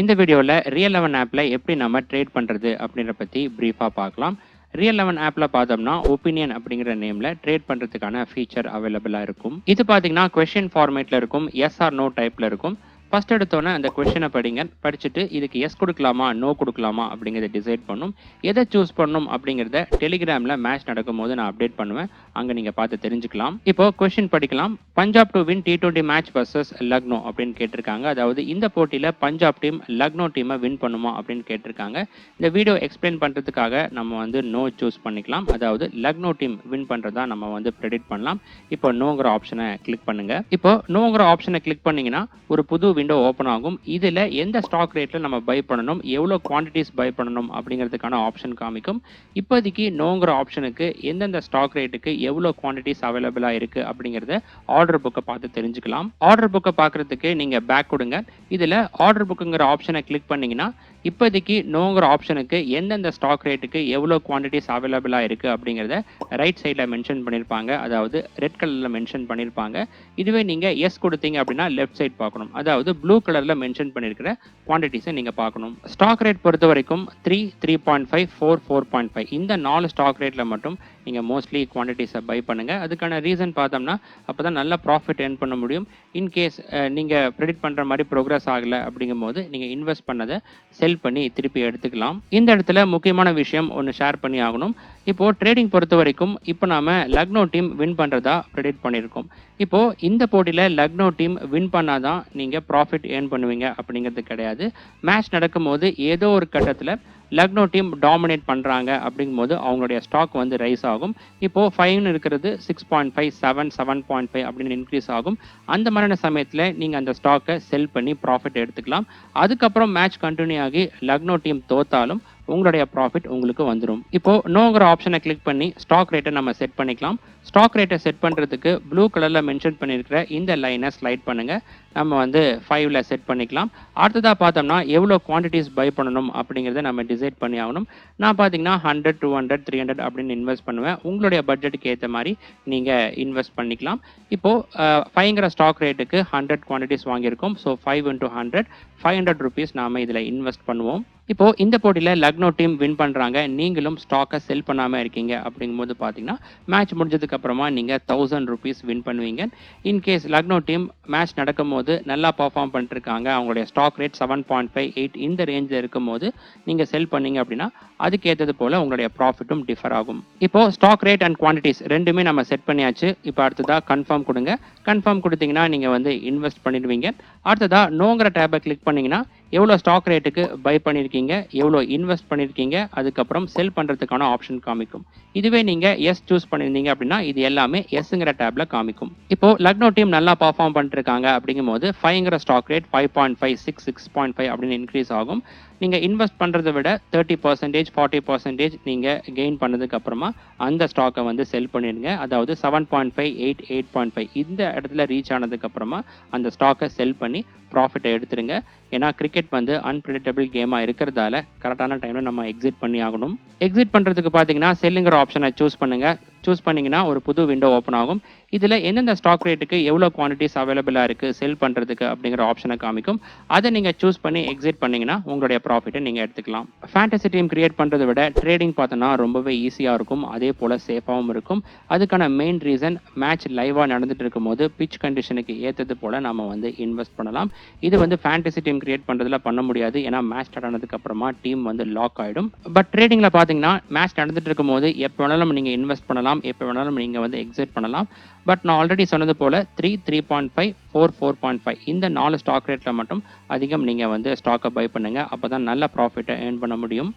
இந்த வீடியோவில் ரியல் 11 ஆப்பில் எப்படி நம்ம ட்ரேட் பண்ணுறது அப்படின்ற பற்றி ப்ரீஃபாக பார்க்கலாம். ரியல் 11 ஆப்பில் பார்த்தோம்னா ஒப்பீனியன் அப்படிங்கிற நேமில் ட்ரேட் பண்ணுறதுக்கான ஃபீச்சர் அவைலபிளாக இருக்கும். இது பார்த்தீங்கன்னா கொஷின் ஃபார்மேட்டில் இருக்கும், எஸ் ஆர் நோ டைப்பில் இருக்கும். ஃபர்ஸ்ட் எடுத்தோன்னே அந்த கொஷனை படிங்க, படிச்சுட்டு இதுக்கு எஸ் கொடுக்கலாமா நோ கொடுக்கலாமா அப்படிங்கிறத டிசைட் பண்ணும். எதை சூஸ் பண்ணணும் அப்படிங்கிறத டெலிகிராமில் மேட்ச் நடக்கும் போது நான் அப்டேட் பண்ணுவேன், அங்கே நீங்கள் பார்த்து தெரிஞ்சுக்கலாம். இப்போ கொஷின் படிக்கலாம். Punjab to win T20 match versus Lucknow அப்படின்னு கேட்டிருக்காங்க. அதாவது இந்த போட்டியில் பஞ்சாப் டீம் லக்னோ டீமை வின் பண்ணுமா அப்படின்னு கேட்டிருக்காங்க. இந்த வீடியோ எக்ஸ்பிளைன் பண்ணுறதுக்காக நம்ம வந்து நோ சூஸ் பண்ணிக்கலாம். அதாவது லக்னோ டீம் வின் பண்ணுறதா நம்ம வந்து ப்ரெடிக்ட் பண்ணலாம். இப்போ நோங்கிற ஆப்ஷனை கிளிக் பண்ணுங்க. இப்போ நோங்கிற ஆப்ஷனை கிளிக் பண்ணீங்கன்னா ஒரு புது விண்டோ ஓப்பன் ஆகும். இதில் எந்த ஸ்டாக் ரேட்டில் நம்ம பை பண்ணணும், எவ்வளோ குவான்டிட்டிஸ் பை பண்ணணும் அப்படிங்கிறதுக்கான ஆப்ஷன் காமிக்கும். இப்போதைக்கு நோங்கிற ஆப்ஷனுக்கு எந்தெந்த ஸ்டாக் ரேட்டுக்கு எவ்வளோ குவான்டிட்டிஸ் அவைலபிளாக இருக்குது அப்படிங்கிறத ஆர்டர் புக்கை பார்த்து தெரிஞ்சுக்கலாம். ஆர்டர் புக்கை பார்க்குறதுக்கு நீங்கள் பேக் கொடுங்க. இதில் ஆர்டர் புக்குங்கிற ஆப்ஷனை கிளிக் பண்ணிங்கன்னா இப்போதைக்கு நோங்கிற ஆப்ஷனுக்கு எந்தெந்த ஸ்டாக் ரேட்டுக்கு எவ்வளோ குவான்டிட்டிஸ் அவைலபிளாக இருக்குது அப்படிங்கிறத ரைட் சைடில் மென்ஷன் பண்ணியிருப்பாங்க. அதாவது ரெட் கலரில் மென்ஷன் பண்ணியிருப்பாங்க. இதுவே நீங்கள் எஸ் கொடுத்தீங்க அப்படின்னா லெஃப்ட் சைட் பார்க்கணும். அதாவது ப்ளூ கலரில் மென்ஷன் பண்ணியிருக்கிற குவான்டிட்டிஸை நீங்கள் பார்க்கணும். ஸ்டாக் ரேட் பொறுத்த வரைக்கும் 3, 3.5, 4, 4.5 இந்த 4 ஸ்டாக் ரேட்டில் மட்டும் நீங்கள் மோஸ்ட்லி குவான்டிட்டிஸை பை பண்ணுங்கள். அதுக்கான ரீசன் பார்த்தோம்னா அப்போ தான் நல்ல ப்ராஃபிட் ஏர்ன் பண்ண முடியும். இன்கேஸ் நீங்கள் ப்ரெடிக்ட் பண்ணுற மாதிரி ப்ரோக்ரஸ் ஆகலை அப்படிங்கும் போது நீங்கள் இன்வெஸ்ட் பண்ணதை செல் பண்ணி திருப்பி எடுத்துக்கலாம். இந்த இடத்துல முக்கியமான விஷயம் ஒன்று ஷேர் பண்ணி ஆகணும். இப்போது ட்ரேடிங் பொறுத்த வரைக்கும் இப்போ நாம் லக்னோ டீம் வின் பண்ணுறதா ப்ரெடிக்ட் பண்ணியிருக்கோம். இப்போது இந்த போட்டியில் லக்னோ டீம் வின் பண்ணாதான் நீங்கள் ப்ராஃபிட் ஏர்ன் பண்ணுவீங்க அப்படிங்கிறது கிடையாது. மேட்ச் நடக்கும்போது ஏதோ ஒரு கட்டத்தில் லக்னோ டீம் டாமினேட் பண்ணுறாங்க அப்படிங்கும்போது அவங்களுடைய ஸ்டாக் வந்து ரைஸ் ஆகும். இப்போது 5 இருக்கிறது 6.5, 7, 7.5 அப்படின்னு இன்க்ரீஸ் ஆகும். அந்த மாதிரியான சமயத்தில் நீங்கள் அந்த ஸ்டாக்கை செல் பண்ணி ப்ராஃபிட் எடுத்துக்கலாம். அதுக்கப்புறம் மேட்ச் கண்டினியூ ஆகி லக்னோ டீம் தோத்தாலும் உங்களுடைய ப்ராஃபிட் உங்களுக்கு வந்துடும். இப்போது நோங்கிற ஆப்ஷனை கிளிக் பண்ணி ஸ்டாக் ரேட்டை நம்ம செட் பண்ணிக்கலாம். ஸ்டாக் ரேட்டை செட் பண்ணுறதுக்கு ப்ளூ கலரில் மென்ஷன் பண்ணியிருக்கிற இந்த லைனை ஸ்லைட் பண்ணுங்கள். நம்ம வந்து 5ல் செட் பண்ணிக்கலாம். அடுத்ததாக பார்த்தோம்னா எவ்வளோ குவான்டிட்டிஸ் பை பண்ணணும் அப்படிங்கிறத நம்ம டிசைட் பண்ணி ஆகணும். நான் பார்த்தீங்கன்னா 100, 200, 300 அப்படின்னு இன்வெஸ்ட் பண்ணுவேன். உங்களுடைய பட்ஜெட்டுக்கு ஏற்ற மாதிரி நீங்கள் இன்வெஸ்ட் பண்ணிக்கலாம். இப்போது 5ங்கிற ஸ்டாக் ரேட்டுக்கு 100 குவான்டிட்டிஸ் வாங்கியிருக்கோம். ஸோ 5 × 100, 500 ருபீஸ் நாம் இதில் இன்வெஸ்ட் பண்ணுவோம். இப்போது இந்த போட்டியில் லக்னோ டீம் வின் பண்ணுறாங்க, நீங்களும் ஸ்டாக்கை செல் பண்ணாமல் இருக்கீங்க அப்படிங்கும்போது பார்த்தீங்கன்னா மேட்ச் முடிஞ்சதுக்கு அப்புறமா நீங்கள் 1000 ருபீஸ் வின் பண்ணுவீங்க. இன்கேஸ் லக்னோ டீம் மேட்ச் நடக்கும் போது நல்லா பர்ஃபார்ம் பண்ணிட்டுருக்காங்க, அவங்களுடைய ஸ்டாக் ரேட் 7.5, 8 இந்த ரேஞ்சில் இருக்கும் போது நீங்கள் செல் பண்ணீங்க அப்படின்னா அதுக்கேற்றது போல் உங்களுடைய ப்ராஃபிட்டும் டிஃபர் ஆகும். இப்போது ஸ்டாக் ரேட் அண்ட் குவான்டிட்டிஸ் ரெண்டுமே நம்ம செட் பண்ணியாச்சு. இப்போ அடுத்ததாக கன்ஃபார்ம் கொடுங்க. கன்ஃபார்ம் கொடுத்தீங்கன்னா நீங்கள் வந்து இன்வெஸ்ட் பண்ணிடுவீங்க. அடுத்ததாக நோங்கிற டேபை கிளிக் பண்ணிங்கன்னா எவ்வளோ ஸ்டாக் ரேட்டுக்கு பை பண்ணியிருக்கீங்க, எவ்வளோ இன்வெஸ்ட் பண்ணியிருக்கீங்க, அதுக்கப்புறம் செல் பண்ணுறதுக்கான ஆப்ஷன் காமிக்கும். இதுவே நீங்கள் எஸ் சூஸ் பண்ணியிருந்தீங்க அப்படின்னா இது எல்லாமே எஸ்ங்கிற டேப்பில் காமிக்கும். இப்போது லக்னோ டீம் நல்லா பர்ஃபார்ம் பண்ணிட்டுருக்காங்க அப்படிங்கும்போது 5ங்கிற ஸ்டாக் ரேட் 5.5, 6, 6.5 அப்படின்னு இன்க்ரீஸ் ஆகும். நீங்கள் இன்வெஸ்ட் பண்ணுறதை விட 30%, 40% நீங்கள் கெயின் பண்ணதுக்கப்புறமா அந்த ஸ்டாக்கை வந்து செல் பண்ணிடுங்க. அதாவது 7.5, 8, 8.5 இந்த இடத்துல ரீச் ஆனதுக்கப்புறமா அந்த ஸ்டாக்கை செல் பண்ணி ப்ராஃபிட்டை எடுத்துருங்க. ஏன்னா கிரிக்கெட் வந்து அன்பிரிடிக்டபிள் கேமாக இருக்கிறதால கரெக்டான டைமில் நம்ம எக்ஸிட் பண்ணி ஆகணும். எக்ஸிட் பண்ணுறதுக்கு பார்த்தீங்கன்னா செல்லுங்கிற ஆப்ஷனை சூஸ் பண்ணுங்கள். சூஸ் பண்ணிங்கன்னா ஒரு புது விண்டோ ஓப்பன் ஆகும். இதில் எந்தெந்த ஸ்டாக் ரேட்டுக்கு எவ்வளோ குவான்டிட்டிஸ் அவைலபிளாக இருக்குது செல் பண்ணுறதுக்கு அப்படிங்கிற ஆப்ஷனை காமிக்கும். அதை நீங்கள் சூஸ் பண்ணி எக்ஸிட் பண்ணிங்கன்னா உங்களுடைய ப்ராஃபிட்டை நீங்கள் எடுத்துக்கலாம். ஃபேண்டசி டீம் கிரியேட் பண்ணுறதை விட ட்ரேடிங் பார்த்தோன்னா ரொம்பவே ஈஸியாக இருக்கும், அதே போல் சேஃபாகவும் இருக்கும். அதுக்கான மெயின் ரீசன் மேட்ச் லைவாக நடந்துட்டு இருக்கும் போது பிச் கண்டிஷனுக்கு ஏற்றது போல் நம்ம வந்து இன்வெஸ்ட் பண்ணலாம். இது வந்து ஃபேண்டசி டீம் கிரியேட் பண்ணுறதுல பண்ண முடியாது, ஏன்னா மேட்ச் ஸ்டார்ட் ஆனதுக்கு அப்புறமா டீம் வந்து லாக் ஆகிடும். பட் ட்ரேடிங்கில் பார்த்தீங்கன்னா மேட்ச் நடந்துட்டு இருக்கும் போது எப்போ வேணாலும் நீங்கள் இன்வெஸ்ட் பண்ணலாம், எப்போ வேணாலும் நீங்கள் வந்து எக்ஸிட் பண்ணலாம். பட் நான் ஆல்ரெடி சொன்னது போல் 3, 3.5, 4, 4.5 இந்த 4 ஸ்டாக் ரேட்டில் மட்டும் அதிகம் நீங்கள் வந்து ஸ்டாக்கை பை பண்ணுங்கள். அப்போ தான் நல்ல ப்ராஃபிட்டை ஏர்ன் பண்ண முடியும்.